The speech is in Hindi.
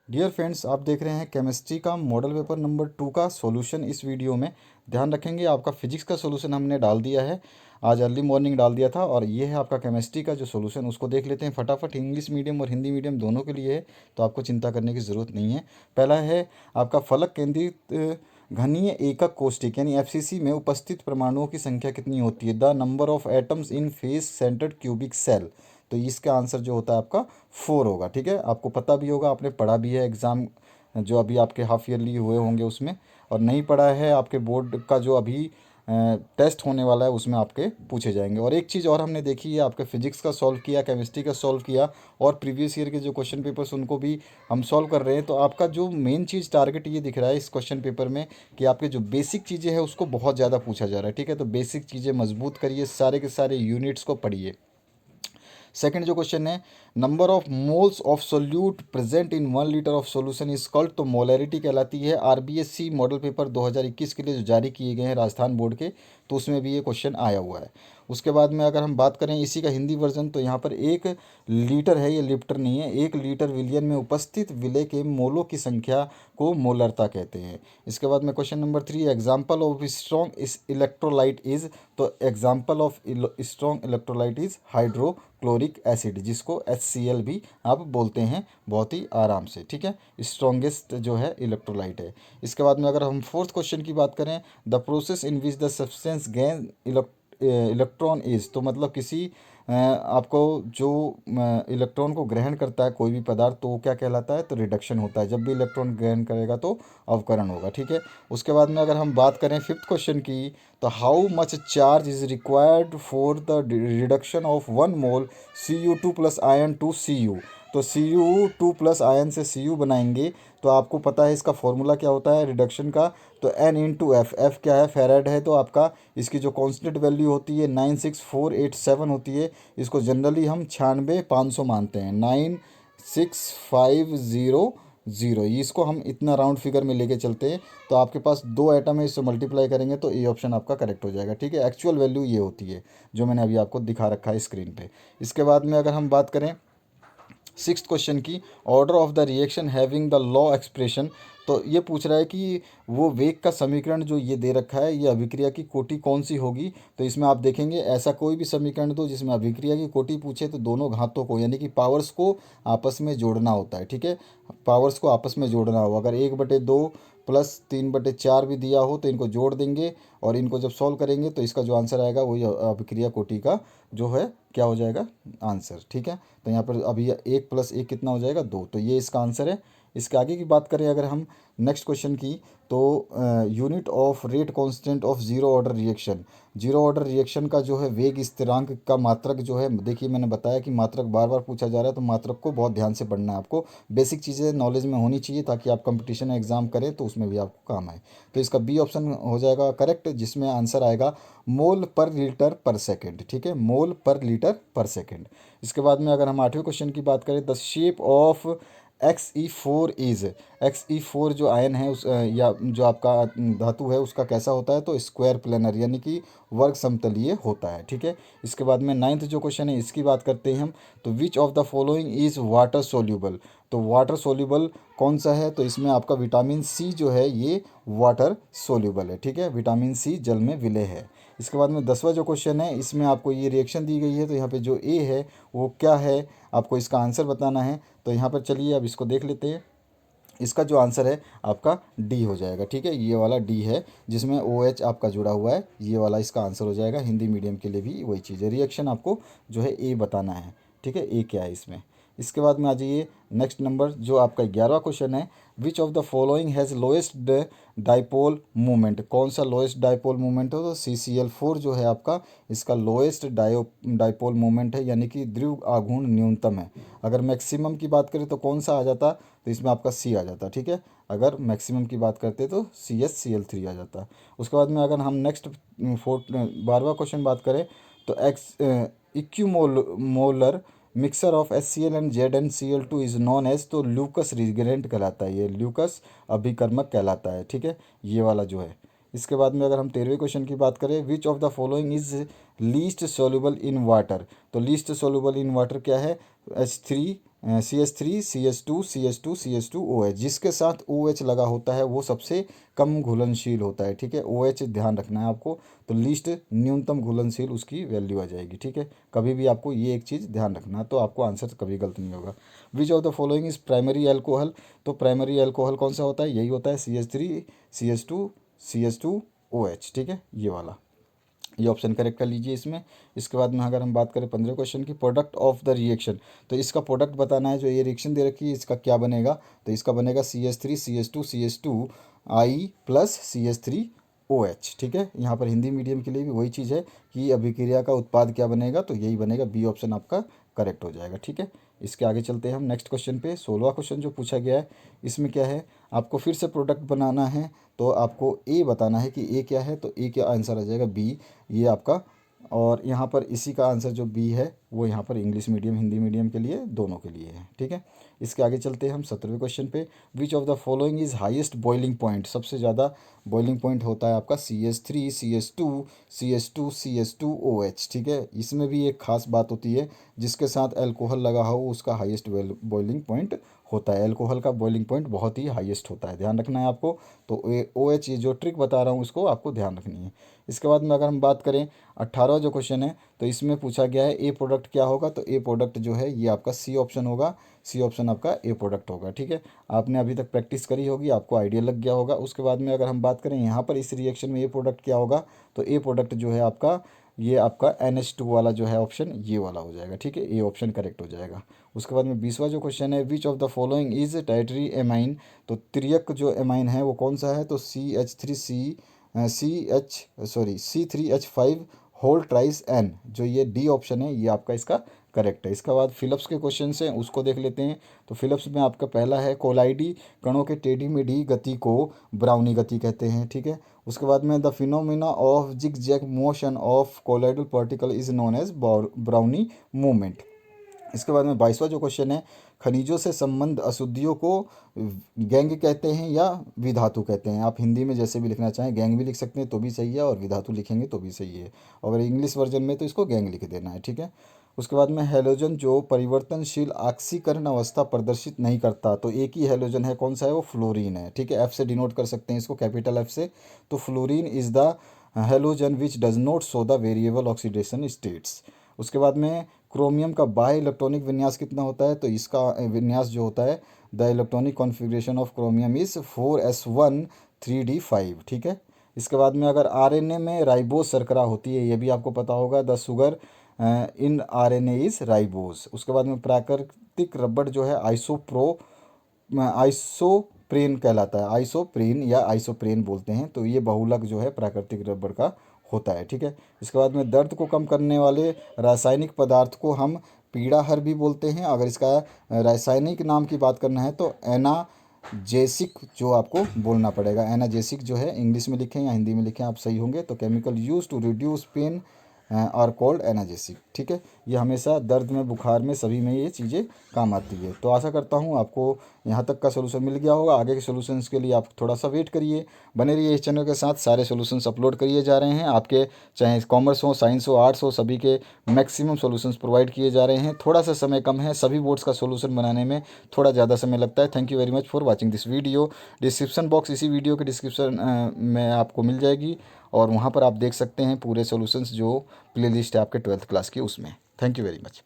डियर फ्रेंड्स, आप देख रहे हैं केमिस्ट्री का मॉडल पेपर नंबर 2 का सॉल्यूशन। इस वीडियो में ध्यान रखेंगे, आपका फिजिक्स का सॉल्यूशन हमने डाल दिया है, आज अर्ली मॉर्निंग डाल दिया था। और ये है आपका केमिस्ट्री का जो सॉल्यूशन, उसको देख लेते हैं फटाफट। इंग्लिश मीडियम और हिंदी मीडियम दोनों के लिए है, तो आपको चिंता करने की ज़रूरत नहीं है। पहला है आपका फलक केंद्रित घनीय एकक कोष्ठक यानी एफसीसी में उपस्थित परमाणुओं की संख्या कितनी होती है। The number of atoms in face centred cubic cell. तो इसका आंसर जो होता है आपका 4 होगा। ठीक है, आपको पता भी होगा, आपने पढ़ा भी है एग्ज़ाम जो अभी आपके हाफ ईयरली हुए होंगे उसमें। और नहीं पढ़ा है, आपके बोर्ड का जो अभी टेस्ट होने वाला है उसमें आपके पूछे जाएंगे। और एक चीज़ और हमने देखी है, आपके फिजिक्स का सॉल्व किया, केमिस्ट्री का सॉल्व किया, और प्रीवियस ईयर के जो क्वेश्चन पेपर्स उनको भी हम सॉल्व कर रहे हैं। तो आपका जो मेन चीज़ टारगेट ये दिख रहा है इस क्वेश्चन पेपर में कि आपके जो बेसिक चीज़ें हैं उसको बहुत ज़्यादा पूछा जा रहा है। ठीक है, तो बेसिक चीज़ें मजबूत करिए, सारे के सारे यूनिट्स को पढ़िए। सेकंड जो क्वेश्चन है, number of moles of solute present in 1 litre of solution is called. तो मोलैरिटी कहलाती है। आरबीएससी मॉडल पेपर 2021 के लिए जो जारी किए गए हैं राजस्थान बोर्ड के, तो उसमें भी ये क्वेश्चन आया हुआ है। उसके बाद में अगर हम बात करें इसी का हिंदी वर्जन, तो यहाँ पर 1 लीटर है, ये लिप्टर नहीं है। 1 लीटर विलियन में उपस्थित विलय के मोलों की संख्या को मोलरता कहते हैं। इसके बाद में question number 3, example of strong electrolyte is. तो example of strong electrolyte is hydrochloric acid, जिसको HCl भी आप बोलते हैं बहुत ही आराम से। ठीक है, स्ट्रॉन्गेस्ट जो है इलेक्ट्रोलाइट है। इसके बाद में अगर हम फोर्थ क्वेश्चन की बात करें, the process in which the substance gain electron is. तो मतलब किसी आपको जो इलेक्ट्रॉन को ग्रहण करता है कोई भी पदार्थ, तो वो क्या कहलाता है, तो रिडक्शन होता है। जब भी इलेक्ट्रॉन ग्रहण करेगा तो अवकरण होगा। ठीक है, उसके बाद में अगर हम बात करें फिफ्थ क्वेश्चन की, तो how much charge is required for the reduction of 1 mole Cu2 plus ion to Cu। तो Cu2 प्लस आयन से Cu बनाएंगे, तो आपको पता है इसका फॉर्मूला क्या होता है रिडक्शन का, तो N इंटू एफ। एफ क्या है, फेराड है। तो आपका इसकी जो कांस्टेंट वैल्यू होती है 96487 होती है। इसको जनरली हम 96,500 मानते हैं, 96500। इसको हम इतना राउंड फिगर में लेके चलते हैं। तो आपके पास 2 एटम है, इससे मल्टीप्लाई करेंगे तो ए ऑप्शन आपका करेक्ट हो जाएगा। ठीक है, एक्चुअल वैल्यू ये होती है जो मैंने अभी आपको दिखा रखा है स्क्रीन पे। इसके बाद में अगर हम बात करें सिक्स्थ क्वेश्चन की, order of the reaction having the law expression. तो ये पूछ रहा है कि वो वेग का समीकरण जो ये दे रखा है, ये अभिक्रिया की कोटि कौन सी होगी। तो इसमें आप देखेंगे ऐसा कोई भी समीकरण दो जिसमें अभिक्रिया की कोटि पूछे, तो दोनों घातों को यानी कि पावर्स को आपस में जोड़ना होता है। ठीक है, पावर्स को आपस में जोड़ना हो। अगर 1/2 प्लस 3/4 भी दिया हो तो इनको जोड़ देंगे, और इनको जब सॉल्व करेंगे तो इसका जो आंसर आएगा वही अभिक्रिया कोटि का जो है क्या हो जाएगा आंसर। ठीक है, तो यहाँ पर अभी 1 + 1 कितना हो जाएगा, 2। तो ये इसका आंसर है। इसके आगे की बात करें अगर हम नेक्स्ट क्वेश्चन की, तो unit of rate constant of zero order reaction. Zero order reaction का जो है वेग स्थिरांक का मात्रक जो है, देखिए मैंने बताया कि मात्रक बार बार पूछा जा रहा है, तो मात्रक को बहुत ध्यान से पढ़ना है आपको। बेसिक चीज़ें नॉलेज में होनी चाहिए ताकि आप कंपटीशन एग्जाम करें तो उसमें भी आपको काम आए। तो इसका बी ऑप्शन हो जाएगा करेक्ट, जिसमें आंसर आएगा मोल पर लीटर पर सेकेंड। ठीक है, मोल पर लीटर पर सेकेंड। इसके बाद में अगर हम आठवें क्वेश्चन की बात करें, the shape of Xe4 is. Xe4 जो आयन है उस या जो आपका धातु है उसका कैसा होता है, तो स्क्वायर प्लेनर यानी कि वर्ग समतलीय होता है। ठीक है, इसके बाद में नाइन्थ जो क्वेश्चन है इसकी बात करते हैं हम, तो विच of the following is water soluble. तो वाटर सोल्यूबल कौन सा है, तो इसमें आपका विटामिन सी जो है ये वाटर सोल्यूबल है। ठीक है, विटामिन सी जल में विलय है। इसके बाद में 10वां जो क्वेश्चन है, इसमें आपको ये रिएक्शन दी गई है, तो यहाँ पे जो ए है वो क्या है, आपको इसका आंसर बताना है। तो यहाँ पर चलिए अब इसको देख लेते हैं। इसका जो आंसर है आपका डी हो जाएगा। ठीक है, ये वाला डी है जिसमें OH आपका जुड़ा हुआ है, ये वाला इसका आंसर हो जाएगा। हिंदी मीडियम के लिए भी वही चीज़ है, रिएक्शन आपको जो है ए बताना है। ठीक है, ए क्या है इसमें। इसके बाद में आ जाइए नेक्स्ट नंबर जो आपका 11वां क्वेश्चन है, which of the following has lowest dipole moment. कौन सा लोएस्ट डाइपोल मोमेंट हो, तो CCl4 जो है आपका इसका लोएस्ट डाइपोल मोमेंट है, यानी कि ध्रुव आघूर्ण न्यूनतम है। अगर मैक्सिमम की बात करें तो कौन सा आ जाता, तो इसमें आपका सी आ जाता। ठीक है, अगर मैक्सिमम की बात करते तो CsCl3 आ जाता। उसके बाद में अगर हम नेक्स्ट 12वां क्वेश्चन बात करें, तो equimolar mixture of HCl and ZnCl2 is known as. तो ल्यूकस रिगरेंट कहलाता है, ये ल्यूकस अभिकर्मक कहलाता है। ठीक है, ये वाला जो है। इसके बाद में अगर हम 13वें क्वेश्चन की बात करें, विच of the following is least soluble in water. तो लीस्ट सोल्यूबल इन वाटर क्या है, H3 CH3 CH2 CH2 CH2 OH, जिसके साथ OH लगा होता है वो सबसे कम घुलनशील होता है। ठीक है, OH ध्यान रखना है आपको, तो लीस्ट न्यूनतम घुलनशील उसकी वैल्यू आ जाएगी। ठीक है, कभी भी आपको ये एक चीज़ ध्यान रखना है, तो आपको आंसर कभी गलत नहीं होगा। विच of the following is primary alcohol, तो प्राइमरी एल्कोहल कौन सा होता है, यही होता है CH3 CH2 CH2 OH। ठीक है, ये वाला, ये ऑप्शन करेक्ट कर लीजिए इसमें। इसके बाद में अगर हम बात करें 15 क्वेश्चन की, प्रोडक्ट ऑफ द रिएक्शन, तो इसका प्रोडक्ट बताना है। जो ये रिएक्शन दे रखी है इसका क्या बनेगा, तो इसका बनेगा CH3 CH2 CH2 I plus CH3 OH। ठीक है, यहाँ पर हिंदी मीडियम के लिए भी वही चीज़ है कि अभिक्रिया का उत्पाद क्या बनेगा, तो यही बनेगा, बी ऑप्शन आपका करेक्ट हो जाएगा। ठीक है, इसके आगे चलते हैं हम नेक्स्ट क्वेश्चन पे। 16वां क्वेश्चन जो पूछा गया है, इसमें क्या है, आपको फिर से प्रोडक्ट बनाना है, तो आपको ए बताना है कि ए क्या है, तो ए का आंसर आ जाएगा बी, ये आपका। और यहाँ पर इसी का आंसर जो बी है वो यहाँ पर इंग्लिश मीडियम हिंदी मीडियम के लिए दोनों के लिए है। ठीक है, इसके आगे चलते हैं हम 17वें क्वेश्चन पे। विच of the following is highest boiling point, सबसे ज़्यादा बॉइलिंग पॉइंट होता है आपका CH3 CH2 CH2 CH2 OH। ठीक है, इसमें भी एक खास बात होती है, जिसके साथ अल्कोहल लगा हो उसका हाईएस्ट बॉइलिंग पॉइंट होता है। अल्कोहल का बॉइलिंग पॉइंट बहुत ही हाईएस्ट होता है, ध्यान रखना है आपको। तो OH, ये जो ट्रिक बता रहा हूँ इसको आपको ध्यान रखनी है। इसके बाद में अगर हम बात करें 18वां जो क्वेश्चन है, तो इसमें पूछा गया है ए प्रोडक्ट क्या होगा, तो ए प्रोडक्ट जो है ये आपका सी ऑप्शन होगा, सी ऑप्शन आपका ए प्रोडक्ट होगा। ठीक है, आपने अभी तक प्रैक्टिस करी होगी, आपको आइडिया लग गया होगा। उसके बाद में अगर हम बात करें यहाँ पर इस रिएक्शन में ए प्रोडक्ट क्या होगा, तो ए प्रोडक्ट जो है आपका, ये आपका NH2 वाला जो है ऑप्शन, ये वाला हो जाएगा। ठीक है, ए ऑप्शन करेक्ट हो जाएगा। उसके बाद में 20वां जो क्वेश्चन है, which of the following is tertiary amine, तो त्रियक जो एमाइन है वो कौन सा है, तो C3H5 होल ट्राइस N, जो ये डी ऑप्शन है ये आपका इसका करेक्ट है। इसके बाद फिलिप्स के क्वेश्चन हैं उसको देख लेते हैं। तो फिलिप्स में आपका पहला है, कोलाइडी कणों के टेढ़ी मेढ़ी गति को ब्राउनी गति कहते हैं। ठीक है, उसके बाद में the phenomena of zig zag motion of colloidal particle is known as brownie movement. इसके बाद में 22वां जो क्वेश्चन है, खनिजों से संबंध अशुद्धियों को गैंग कहते हैं या विधातु कहते हैं। आप हिंदी में जैसे भी लिखना चाहें, गैंग भी लिख सकते हैं तो भी सही है, और विधातु लिखेंगे तो भी सही है। अगर इंग्लिश वर्जन में तो इसको गैंग लिख देना है। ठीक है, उसके बाद में हैलोजन जो परिवर्तनशील ऑक्सीकरण अवस्था प्रदर्शित नहीं करता, तो एक ही हैलोजन है, कौन सा है, वो फ्लोरीन है। ठीक है, एफ से डिनोट कर सकते हैं इसको, कैपिटल एफ से। तो fluorine is the halogen which does not show the variable oxidation states. उसके बाद में क्रोमियम का बाह्य इलेक्ट्रॉनिक विन्यास कितना होता है, तो इसका विन्यास जो होता है, the electronic configuration of chromium is 4s1 3d5। ठीक है, इसके बाद में अगर RNA में राइबोस शर्करा होती है, ये भी आपको पता होगा, the sugar in RNA is ribose. उसके बाद में प्राकृतिक रबड़ जो है आइसोप्रेन कहलाता है, आइसोप्रेन या आइसोप्रेन बोलते हैं। तो ये बहुलक जो है प्राकृतिक रबड़ का होता है। ठीक है, इसके बाद में दर्द को कम करने वाले रासायनिक पदार्थ को हम पीड़ाहर भी बोलते हैं। अगर इसका रासायनिक नाम की बात करना है तो एनाजेसिक जो आपको बोलना पड़ेगा। एनाजेसिक जो है, इंग्लिश में लिखें या हिंदी में लिखें आप सही होंगे। तो chemical use to reduce pain और कोल्ड एनाजेसिक। ठीक है, ये हमेशा दर्द में, बुखार में, सभी में ये चीज़ें काम आती है। तो आशा करता हूँ आपको यहाँ तक का सोल्यूशन मिल गया होगा। आगे के सोल्यूशंस के लिए आप थोड़ा सा वेट करिए, बने रहिए इस चैनल के साथ। सारे सोल्यूशंस अपलोड करिए जा रहे हैं आपके, चाहे कॉमर्स हो, साइंस हो, आर्ट्स हो, सभी के मैक्सिमम सोल्यूशंस प्रोवाइड किए जा रहे हैं। थोड़ा सा समय कम है, सभी बोर्ड्स का सोल्यूशन बनाने में थोड़ा ज़्यादा समय लगता है। Thank you very much for watching this video. Description box इसी वीडियो के डिस्क्रिप्शन में आपको मिल जाएगी, और वहाँ पर आप देख सकते हैं पूरे सॉल्यूशंस जो प्लेलिस्ट है आपके 12th क्लास की, उसमें। Thank you very much.